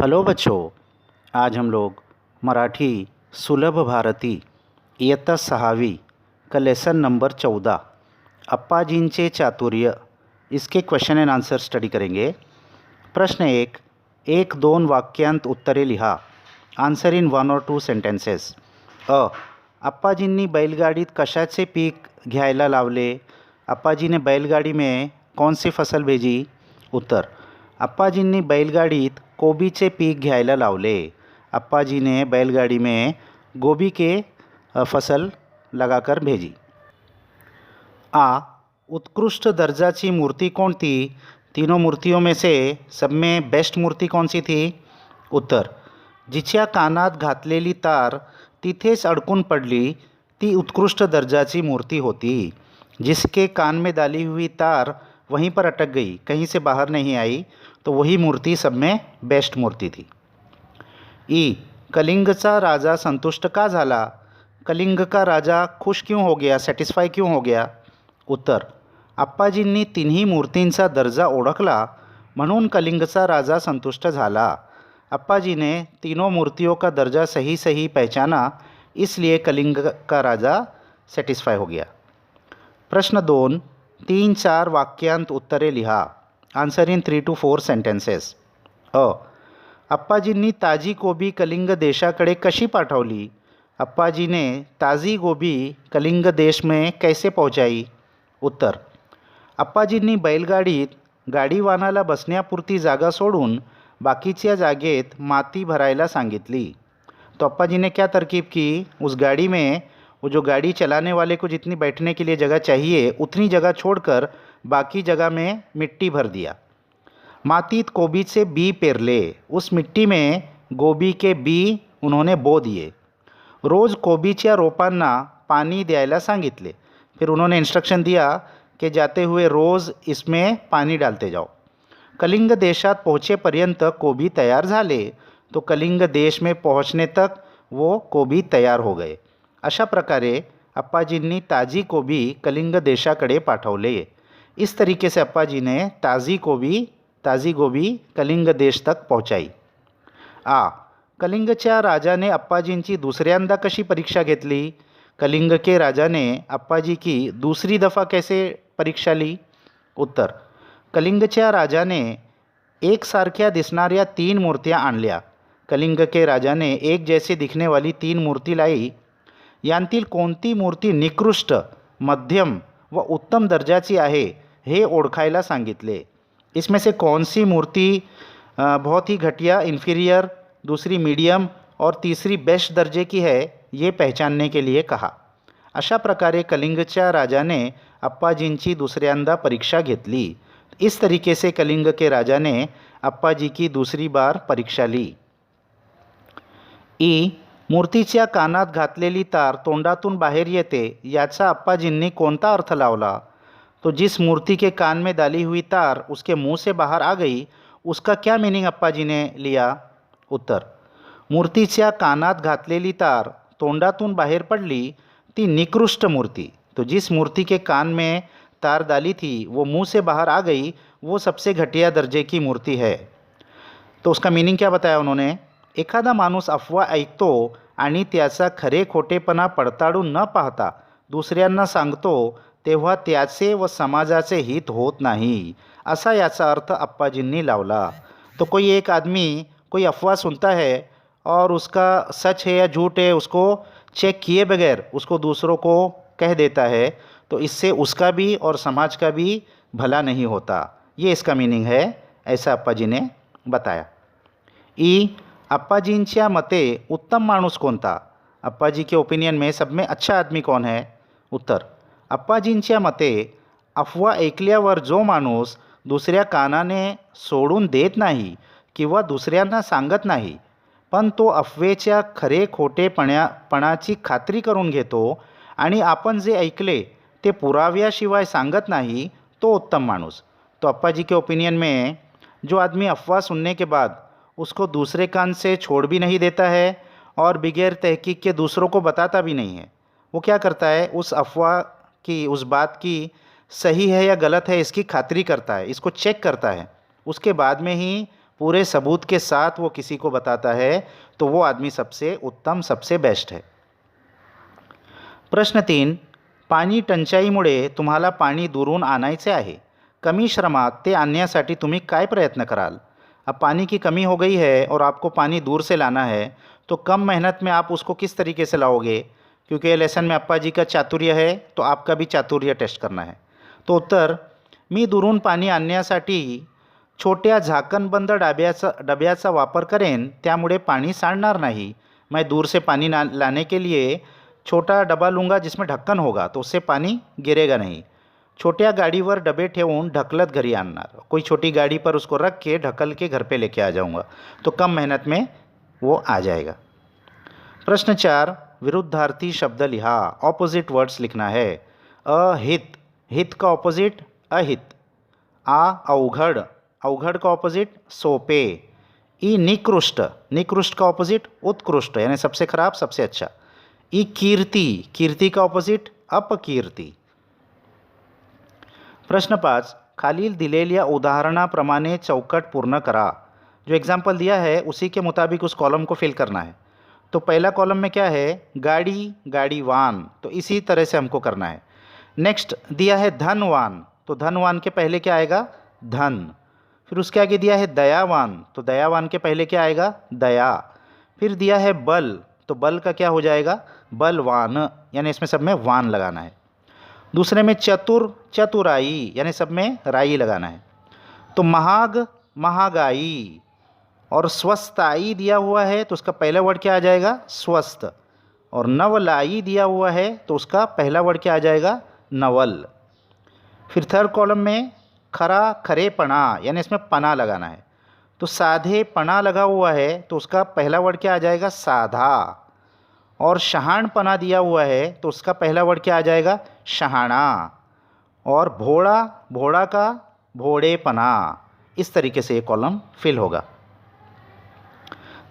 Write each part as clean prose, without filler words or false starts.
Hello बच्चों, आज हम लोग मराठी सुलभ भारती इयत्ता 6वी का लेसन नंबर 14 अप्पाजींचे चातुर्य इसके क्वेश्चन एंड आंसर स्टडी करेंगे। प्रश्न एक दोन वाक्यांत उत्तरे लिहा। आंसर इन 1 और 2 सेंटेन्सेस। अप्पाजींनी बैलगाडीत कशाचे पीक घ्यायला लावले? अप्पाजीने बैलगाडी में कौन सी फसल भेजी? उत्तर, अप्पाजींनी बैलगाडीत कोबीचे पीक घ्यायला लावले। अप्पाजीने बैलगाड़ी में गोभी के फसल लगाकर भेजी। उत्कृष्ट दर्जाची मूर्ति कोणती? तीनों मूर्तियों में से सब में बेस्ट मूर्ति कौन सी थी? उत्तर, जिच्या कानात घातलेली तार तिथेच अडकून पडली ती उत्कृष्ट दर्जाची मूर्ति होती। जिसके कान में डाली हुई तार वहीं पर अटक गई, कहीं से बाहर नहीं आई, तो वही मूर्ति सब में बेस्ट मूर्ति थी। कलिंगचा राजा संतुष्ट का झाला? कलिंग का राजा खुश क्यों हो गया, सैटिस्फाई क्यों हो गया? उत्तर, अप्पाजींनी तिन्ही मूर्तींचा दर्जा ओळखला म्हणून कलिंगचा राजा संतुष्ट झाला। अप्पाजी ने तीनों मूर्तियों का दर्जा सही सही पहचाना, इसलिए कलिंग का राजा सेटिस्फाई हो गया। प्रश्न 2 3-4 वाक्यांत उत्तरे लिहा। Answer in 3 to 4 sentences. अप्पाजींनी ताजी गोबी कलिंग देशाकडे कशी पाठवली? अप्पाजीने ताजी गोबी कलिंग देश में कैसे पहुंचाई? उत्तर, अप्पाजींनी बैलगाडीत गाडीवानाला बसण्यापुरती जागा सोडून बाकीच्या जागेत माती भरायला सांगितली। तो अप्पाजी ने क्या तरकीब की? उस गाड़ी में वो जो गाड़ी चलाने वाले को जितनी बैठने के लिए जगह चाहिए उतनी जगह छोड़कर बाकी जगह में मिट्टी भर दिया। मातीत कोबीचे बी पेरले, उस मिट्टी में गोभी के बी उन्होंने बो दिए। रोज़ कोबीच्या रोपांना पानी द्यायला सांगितले, फिर उन्होंने इंस्ट्रक्शन दिया कि जाते हुए रोज़ इसमें पानी डालते जाओ। कलिंग देशात पोहोचेपर्यंत कोबी तयार झाले, तो कलिंग देश में पहुंचने तक वो कोबी तयार हो गए। अशा प्रकारे अप्पाजींनी ताजी कोबी कलिंग देशाकडे पाठवले। इस तरीके से अप्पाजी ने ताज़ी गोभी कलिंग देश तक पहुंचाई। कलिंगच्या राजाने अप्पाजींची दुसऱ्यांदा कशी परीक्षा घेतली? कलिंग के राजा ने अप्पाजी की दूसरी दफ़ा कैसे परीक्षा ली? उत्तर, कलिंगच्या राजाने एक सारख्या दिसणाऱ्या 3 मूर्तियां आणल्या। कलिंग के राजा ने एक जैसे दिखने वाली 3 मूर्ति लाई। यांतील कोणती मूर्ति निकृष्ट, मध्यम व उत्तम दर्जाची आहे हे ओळखायला सांगितले। इसमें से कौन सी मूर्ति बहुत ही घटिया इन्फीरियर, दूसरी मीडियम और तीसरी बेस्ट दर्जे की है, ये पहचानने के लिए कहा। अशा प्रकारे कलिंगच्या राजाने अप्पाजींची दुसऱ्यांदा परीक्षा घेतली। इस तरीके से कलिंग के राजा ने अप्पाजी की दूसरी बार परीक्षा ली। मूर्तीच्या कानात घातलेली तार तोंडातून बाहेर येते, याचा अप्पाजींनी कोणता अर्थ लावला? तो जिस मूर्ति के कान में डाली हुई तार उसके मुंह से बाहर आ गई, उसका क्या मीनिंग अप्पाजी ने लिया? उत्तर, मूर्तीच्या कानात घातलेली तार तोंडातून बाहेर पडली ती निकृष्ट मूर्ति, तो जिस मूर्ति के कान में तार डाली थी वो मुंह से बाहर आ गई, वो सबसे घटिया दर्जे की मूर्ति है। तो उसका मीनिंग क्या बताया उन्होंने? एखादा माणूस अफवा ऐकतो आणि त्याचा खरे खोटेपणा पडताळून न पाहता दुसऱ्यांना सांगतो, तेव्हा त्याचे व समाजाचे हित होत नाही, असा याचा अर्थ अप्पाजींनी लावला। तो कोई एक आदमी कोई अफवाह सुनता है और उसका सच है या झूठ है उसको चेक किए बगैर उसको दूसरों को कह देता है, तो इससे उसका भी और समाज का भी भला नहीं होता। ये इसका मीनिंग है, ऐसा अप्पाजी ने बताया। अप्पाजींच्या मते उत्तम माणूस कोणता? अप्पाजी के ओपिनियन में सब में अच्छा आदमी कौन है? उत्तर, अप्पाजींच्या मते अफवा ऐकल्यावर जो माणूस दुसऱ्या कानाने सोडून देत नाही किंवा दुसऱ्यांना सांगत नाही, पण तो अफवेच्या खरे खोटेपणाची खात्री करून घेतो आणि आपण जे ऐकले ते पुराव्याशिवाय सांगत नाही, तो उत्तम माणूस। तो अप्पाजी के ओपिनियन में जो आदमी अफवाह सुनने के बाद उसको दूसरे कान से छोड़ भी नहीं देता है और बगैर तहकीक के दूसरों को बताता भी नहीं है, वो क्या करता है, उस अफवाह की, उस बात की सही है या गलत है इसकी खात्री करता है, इसको चेक करता है, उसके बाद में ही पूरे सबूत के साथ वो किसी को बताता है तो वो आदमी सबसे उत्तम, सबसे बेस्ट है। प्रश्न 3, पाणी टंचाईमुळे तुम्हाला पाणी दुरून आणायचे आहे, कमी श्रमात ते आणण्यासाठी तुम्ही काय प्रयत्न कराल? अब पानी की कमी हो गई है और आपको पानी दूर से लाना है, तो कम मेहनत में आप उसको किस तरीके से लाओगे? क्योंकि ये लेसन में अप्पा जी का चातुर्य है, तो आपका भी चातुर्य टेस्ट करना है। तो उत्तर, मी दुरून पाणी आणण्यासाठी छोट्या झाकणबंद डब्याचा वापर करेन, त्यामुळे पाणी सांडणार नहीं। मैं दूर से पानी लाने के लिए छोटा डब्बा लूँगा जिसमें ढक्कन होगा, तो उससे पानी गिरेगा नहीं। छोट्या गाडीवर डबे ठेवून ढकलत घरी आणणार, कोई छोटी गाड़ी पर उसको रख के ढकल के घर पे लेके आ जाऊँगा, तो कम मेहनत में वो आ जाएगा। प्रश्न 4, विरुद्धार्थी शब्द लिहा, ऑपोजिट वर्ड्स लिखना है। अहित, हित का ऑपोजिट अहित। अवघड, अवघड का ऑपोजिट सोपे। निकृष्ट, निकृष्ट का ऑपोजिट उत्कृष्ट, यानी सबसे खराब, सबसे अच्छा। कीर्ति, कीर्ति का ऑपोजिट अपकीर्ति। प्रश्न 5, खालील दिलेल्या उदाहरणाप्रमाणे चौकट पूर्ण करा। जो एग्जाम्पल दिया है उसी के मुताबिक उस कॉलम को फिल करना है। तो पहला कॉलम में क्या है, गाड़ी, गाड़ीवान, तो इसी तरह से हमको करना है। नेक्स्ट दिया है धनवान, तो धनवान के पहले क्या आएगा, धन। फिर उसके आगे दिया है दयावान, तो दयावान के पहले क्या आएगा, दया। फिर दिया है बल, तो बल का क्या हो जाएगा, बलवान, यानी इसमें सब में वान लगाना है। दूसरे में चतुर, चतुराई, यानी सब में राई लगाना है। तो महाग, महागाई। और स्वस्थाई दिया हुआ है तो उसका पहला वर्ड क्या आ जाएगा, स्वस्थ। और नवलाई दिया हुआ है तो उसका पहला वर्ड क्या आ जाएगा, नवल। फिर थर्ड कॉलम में खरा, खरेपना, यानी इसमें पना लगाना है। तो साधे पना लगा हुआ है तो उसका पहला वर्ड क्या आ जाएगा, साधा। और शहाणपना दिया हुआ है तो उसका पहला वर्ड क्या आ जाएगा, शहाणा। और भोड़ा, भोड़ा का भोड़ेपना। इस तरीके से ये कॉलम फिल होगा।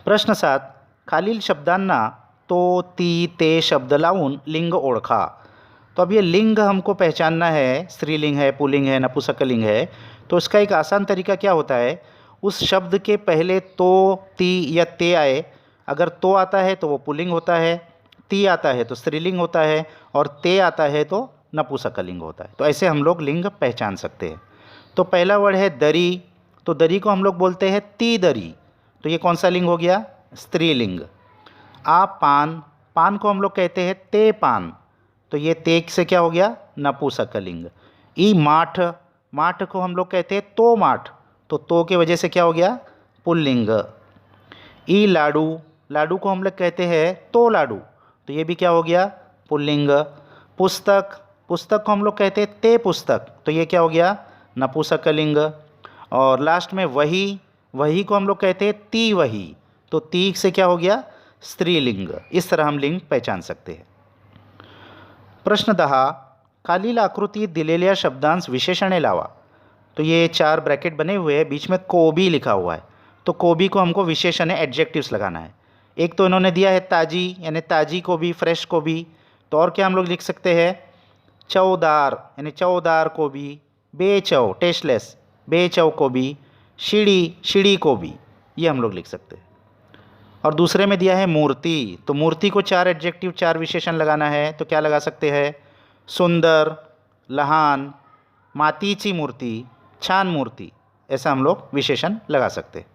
प्रश्न 7, खालील शब्दांना तो, ती, ते शब्द लावून लिंग ओळखा। तो अब ये लिंग हमको पहचानना है, स्त्रीलिंग है, पुल्लिंग है, नपुंसकलिंग है। तो इसका एक आसान तरीका क्या होता है, उस शब्द के पहले तो, ती या ते आए, अगर तो आता है तो वो पुल्लिंग होता है, ती आता है तो स्त्रीलिंग होता है, और ते आता है तो नपुंसकलिंग होता है। तो ऐसे हम लोग लिंग पहचान सकते हैं। तो पहला वर्ड है दरी, तो दरी को हम लोग बोलते हैं ती दरी, तो ये कौन सा लिंग हो गया, स्त्रीलिंग। पान, पान को हम लोग कहते हैं ते पान, तो ये ते से क्या हो गया, नपुंसकलिंग। माठ, माठ को हम लोग कहते हैं तो माठ, तो के वजह से क्या हो गया, पुल्लिंग। लाडू, लाडू को हम लोग कहते हैं तो लाडू, तो ये भी क्या हो गया, पुल्लिंग। पुस्तक, पुस्तक को हम लोग कहते हैं ते पुस्तक, तो ये क्या हो गया, नपुंसकलिंग। और लास्ट में वही, वही को हम लोग कहते हैं ती वही, तो ती से क्या हो गया, स्त्रीलिंग। इस तरह हम लिंग पहचान सकते हैं। प्रश्न 10, खालील आकृतीत दिलेल्या शब्दांस विशेषणे लावा। तो ये 4 ब्रैकेट बने हुए हैं, बीच में कोबी लिखा हुआ है, तो कोबी को हमको विशेषण एडजेक्टिव्स लगाना है। एक तो इन्होंने दिया है ताजी, यानी ताजी कोबी, फ्रेश कोबी, तो और क्या हम लोग लिख सकते हैं, चौदार, यानी चौदार कोबी। बेचौ, टेस्टलेस, बेचौ कोबी। शिड़ी, शिड़ी कोबी, ये हम लोग लिख सकते हैं। और दूसरे में दिया है मूर्ति, तो मूर्ति को 4 एडजेक्टिव, 4 विशेषण लगाना है, तो क्या लगा सकते हैं, सुंदर, लहान, मातीची मूर्ति, छान मूर्ति, ऐसा हम लोग विशेषण लगा सकते हैं।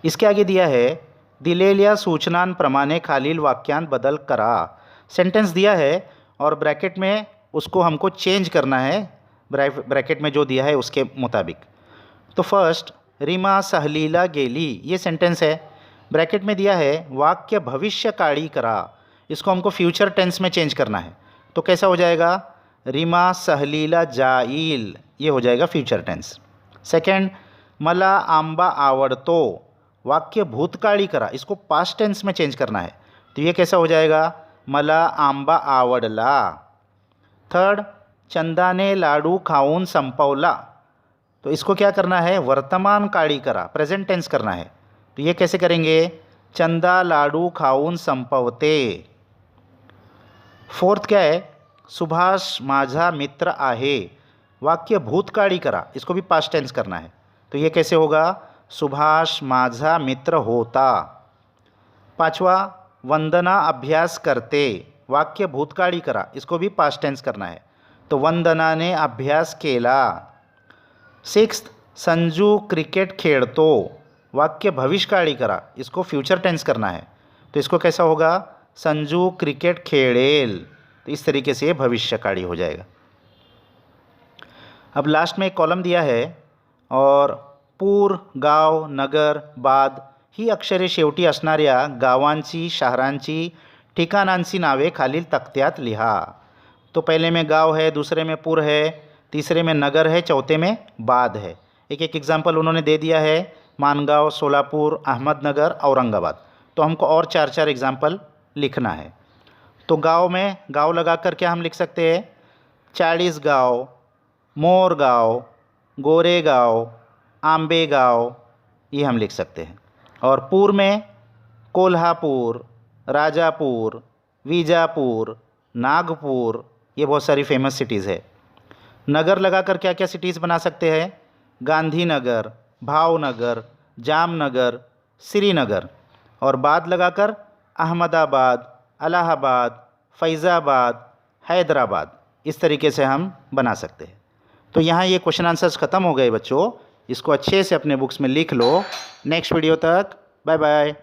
इसके आगे दिया है दिलेल्या सूचनांप्रमाणे खालील वाक्यांत बदल करा। सेंटेंस दिया है और ब्रैकेट में उसको हमको चेंज करना है, ब्रैकेट में जो दिया है उसके मुताबिक। तो फर्स्ट, रीमा सहलीला गेली, ये सेंटेंस है। ब्रैकेट में दिया है वाक्य भविष्यकाळी करा, इसको हमको फ्यूचर टेंस में चेंज करना है। तो कैसा हो जाएगा, रीमा सहलीला जाईल, ये हो जाएगा फ्यूचर टेंस। सेकंड, मला आंबा आवडतो, वाक्य भूतकाळी करा, इसको पास्ट टेंस में चेंज करना है। तो ये कैसा हो जाएगा, मला आंबा आवडला। थर्ड, चंदाने लाडू खाऊन संपवला, तो इसको क्या करना है, वर्तमान काळी करा, प्रेजेंट टेंस करना है। तो ये कैसे करेंगे, चंदा लाडू खाऊन संपवते। फोर्थ क्या है, सुभाष माझा मित्र आहे, वाक्य भूतकाळी करा, इसको भी पास्ट टेंस करना है। तो ये कैसे होगा? सुभाष माझा मित्र होता। 5वां, वंदना अभ्यास करते। वाक्य भूतकाळी करा, इसको भी पास्ट टेंस करना है। तो वंदना ने अभ्यास केला। 6th, संजू क्रिकेट खेळतो। वाक्य भविष्यकाळी करा, इसको फ्यूचर टेंस करना है। तो इसको कैसा होगा? संजू क्रिकेट खेळेल। तो इस तरीके से ये भविष्यकाळी हो जाएगा। अब लास्ट में एक कॉलम दिया है और पूर, गाव, नगर, बाद ही अक्षरे शेवटी असणाऱ्या गावांची, शहरांची, ठिकाणांची नावे खालील तक्त्यात लिहा। तो पहले में गांव है, दूसरे में पुर है, तीसरे में नगर है, चौथे में बाद है। एक एक एग्जाम्पल उन्होंने दे दिया है, मानगांव, सोलापुर, अहमदनगर, औरंगाबाद। तो हमको और 4-4 एग्जाम्पल लिखना है। तो गांव में गांव लगाकर क्या हम लिख सकते हैं? चाळीसगाव, मोरगांव, गोरेगांव, आंबेगांव, ये हम लिख सकते हैं। और पुर में कोल्हापुर, राजापुर, विजापुर, नागपुर, ये बहुत सारी फेमस सिटीज़ है। नगर लगाकर क्या क्या सिटीज़ बना सकते हैं? गांधीनगर, भावनगर, जामनगर, श्रीनगर। और बाद लगाकर अहमदाबाद, इलाहाबाद, फैज़ाबाद, हैदराबाद, इस तरीके से हम बना सकते हैं। तो यहाँ ये क्वेश्चन आंसर्स ख़त्म हो गए बच्चों। इसको अच्छे से अपने बुक्स में लिख लो। नेक्स्ट वीडियो तक बाय बाय।